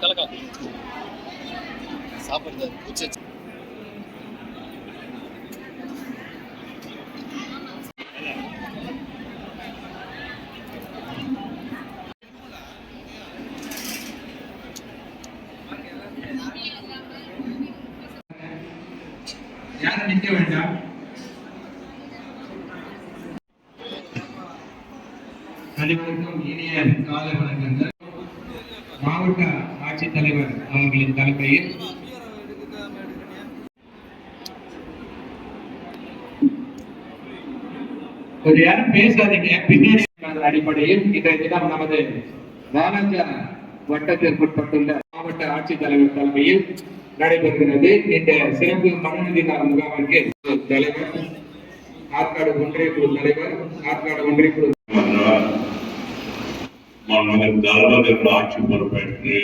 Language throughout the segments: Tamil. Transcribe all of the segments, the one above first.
கலக்கா சாப்பிடுறது பூச்சி யாரும் நிற்க வேண்டாம். அனைவருக்கும் இனிய காலை வணக்கங்கள். மாவட்ட ஆட்சித்தலைவர் அவர்களின் தலைமையில் ஒரு யாரும் பேசாதீங்க. பின்னாடி அடிப்படையில் இன்றைய தினம் நமது வானஞ்சா வட்டத்திற்குட்பட்டுள்ள மாவட்ட ஆட்சித்தலைவர் தலைமையில் நடைபெறுகிறது. இந்த சிறப்பு மனுநீதி நாள் முகாமிற்கு தலைவர், ஆற்காடு ஒன்றிய குழு தலைவர், ஆற்காடு ஒன்றிய குழு ஆட்சி பொறுப்பேற்று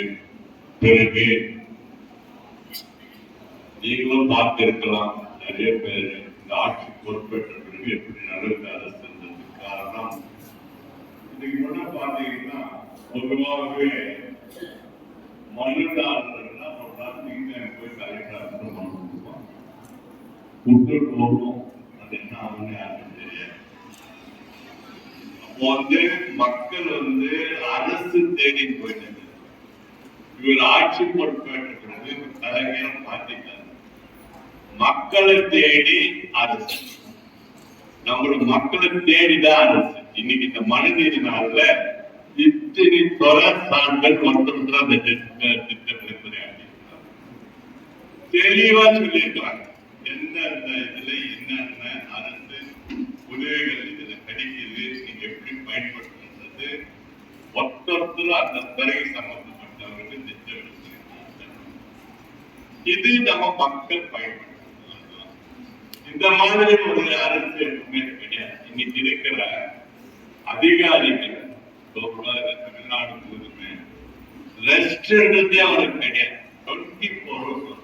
பிறகு நீங்களும் பார்த்திருக்கலாம். நிறைய பேர் இந்த ஆட்சி பொறுப்பேற்ற பிறகு எப்படி நடந்த அரசு காரணம் இதுக்கு முன்ன பார்த்தீங்கன்னா பொதுவாகவே மனுதாரர்கள்னா நீங்க போய் கலெக்டர் மனு கொடுப்பாங்க, கொடுத்துட்டு வருவோம். அது என்ன ஆகுன்னு யாருக்கும் தெரியாது. அப்போ மக்கள் அரசு தேடி போயிட்டாங்க. இவர் ஆட்சி பொறுப்பேற்றது கலைஞரும் பார்த்துட்டாங்க. மக்களை தேடி அரசு, நம்மளுக்கு மக்களை தேடிதான் அரசு. இன்னைக்கு இந்த மனுநீதி நாள்ல இத்தனை தொடர் சான்கள் மக்கள் அந்த திட்டத்தில் தெளிவா சொல்லியிருக்கிறாங்க. எந்தெந்த இதுல என்னென்ன அரசு உதவிகள் இதுல கிடைக்குது, நீங்க எப்படி பயன்படுத்துறது, மொத்தத்தில் அந்த துறையை சம்பந்தப்பட்டவர்கள் திட்டமிட்டு இது நம்ம மக்கள் பயன்படுத்தலாம். இந்த மாதிரி ஒரு அரசு எப்பவுமே கிடையாது. இன்னைக்கு இருக்கிற அதிகாரிகள் தமிழ்நாடு முழுவதுமே ரெஸ்ட் எடுத்தே அவருக்கு கிடையாது. 24 hours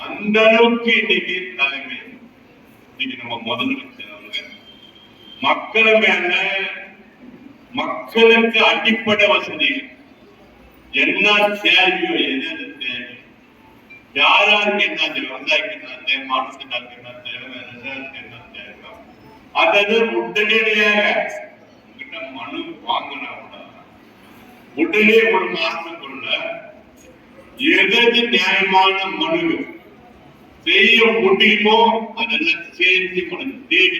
அந்த அளவுக்கு இன்னைக்கு தலைமை. இன்னைக்கு நம்ம முதலமைச்சர் அவர்கள் மக்கள் மேல, மக்களுக்கு அடிப்படை வசதிகள் என்ன தேவையோ, எது தேவை, யாராருக்கு என்ன தேவை, விவசாயிக்கு என்ன தேவை, மாநிலத்துக்கு என்ன தேவை, விவசாயத்துக்கு என்ன தேவை, அதாவது உடனடியாக உங்ககிட்ட மனு வாங்கினா கூட உடனே ஒரு மாசத்துக்குள்ள எது நியாயமான மனு செய்ய முடியுமோ அதெல்லாம் சேர்ந்து உனக்கு தேடி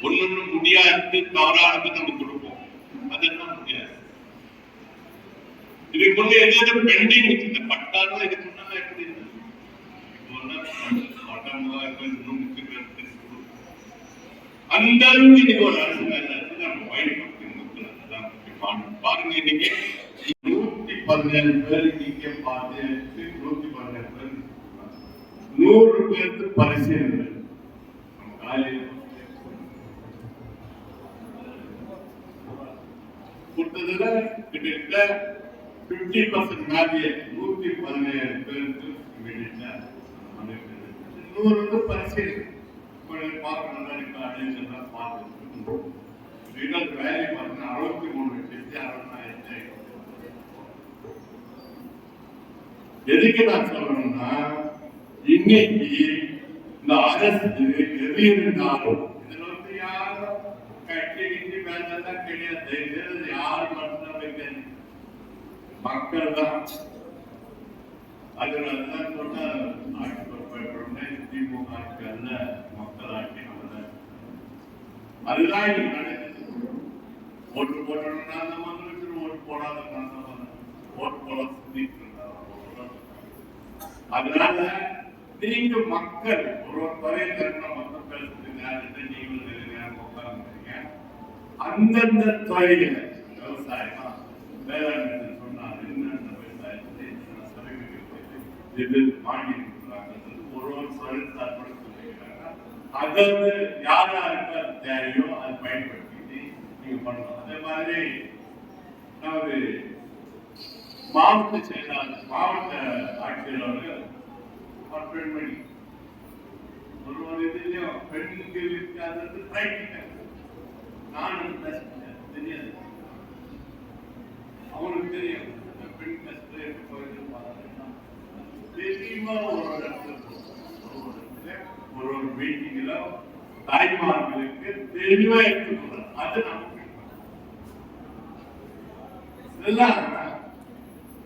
ஒண்ணு முடியாது, தவறானது நம்ம கொடுப்போம். அதெல்லாம் முடியாது. இதுக்கு முன்னே எதாவது பெண்டிங் வச்சிருந்த பட்டாலும் இதுக்கு முன்னால எப்படி அந்த அளவுக்கு இன்னைக்கு ஒரு அரசு நம்ம பயன்படுத்தி பாருங்க. இன்னைக்கு 117 பேர் இங்கே பார்த்து 117 பேர் 100 பேருக்கு பரிசீலனை கொடுத்ததுல கிட்டத்தட்ட 50% மேலேயே 117 பேருக்கு 100 பரிசீலனை பார்க்கணும். வேலை பார்த்தீங்கன்னா 63,60,000. எதுக்கு நான் சொல்லணும்னா, இன்னைக்கு இந்த அரசு எது இருந்தாலும் இதுல யாரும் கட்டி வேலைதான் கிடையாது. யாரு மட்டும்தான் வைக்க மக்கள் தான். அதனாலதான் சொன்ன ஆட்சி பொறுப்பேற்ற திமுக ஆட்சி அல்ல, மக்கள் ஆட்சி அல்ல. அதுதான் இன்னைக்கு நடக்குது. ஓட்டு போடணும்னா அந்த மக்களுக்கு ஓட்டு போடாத ஓட்டு போட சுத்திட்டு இருந்தாங்க. அதனால நீங்க மக்கள் ஒரு துறை தரணும், மக்களுக்கு நேரத்தை நீங்கள் நேரம் உட்கார்ந்துருக்கீங்க. அந்தந்த துறையில விவசாயமா, வேளாண்மை சொன்னாங்க, என்னென்ன விவசாயத்தை மானியம் கொடுக்குறாங்க, ஒரு ஒரு சொல்லிருக்காங்க. அது யார் யாருக்கு அது தேவையோ அது பயன்படுத்தி நீங்க பண்ணணும். அதே மாதிரி நமது மாவட்ட செயலாளர், மாவட்ட ஆட்சியாளர்கள் பெண்மணி ஒரு இதுலயும் பெண்களுக்கு அதற்கு பிராக்டிக்கல் நானும் தெரியாது, அவங்களுக்கு தெரியும் பெண் கஷ்டம் தெளிவா ஒரு மீட்டிங்ல தாய்மார்களுக்கு தெளிவா எடுத்துக்கணும். அது நமக்கு இதெல்லாம்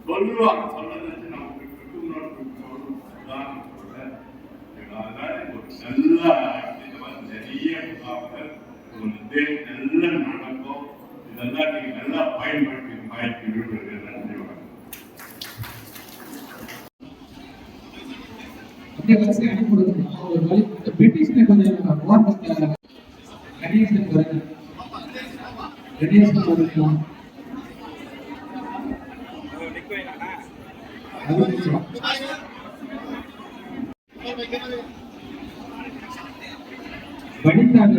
சொல்லுவாங்க, சொன்னது நமக்கு நல்ல நிறைய முகாம்கள் நல்ல நடக்கும். இதெல்லாம் நீங்க நல்லா பயன்படுத்தி விடுவது. நன்றி. பிரிட்டிஷ்ல கொஞ்சம் வனிதாங்க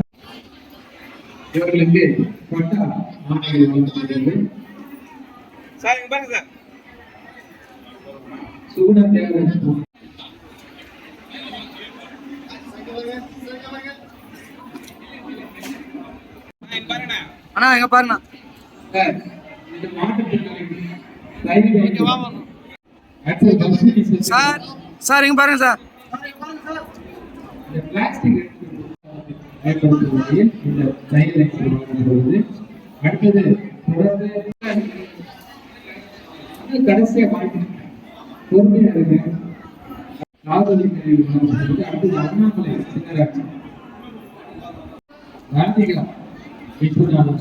இவர்களுக்கு பட்டா மாணவர்கள் வழங்கப்படுகிறது. சார் இங்க பாருங்க சார். சுகுணா தியாகராஜன் அண்ணா இங்க பாருண்ணா. இந்த மாவட்டத்தில் சார் சார் இங்க பாருங்க சார். பிளாஸ்டிக் பயன்படுத்தும் வகையில் இந்த ரயில் வழங்கப்படுவது. அடுத்தது தொடர்ந்து கடைசியா பொறுமையா இருக்கு. காதலி அடுத்தது அண்ணாமலை சின்னராட்சி ராதிகா விஸ்வநாதன்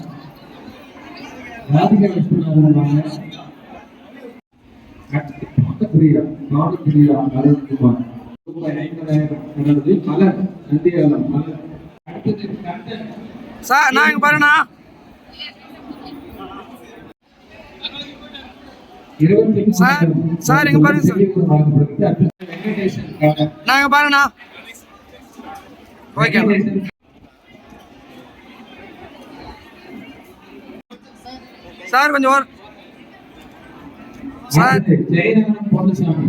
பிரியா பாவப்பிரியா அருண்குமார் ரூபாய் 50,000 மலர் நந்தியாளம் மலர். அடுத்தது சார் நான் இங்க பாருண்ணா. 20 சார் இங்க பாருங்க சார். நான் இங்க பாருண்ணா. ஓகே சார் கொஞ்சம் சார் ஜெயராமன் பொன்னுசாமி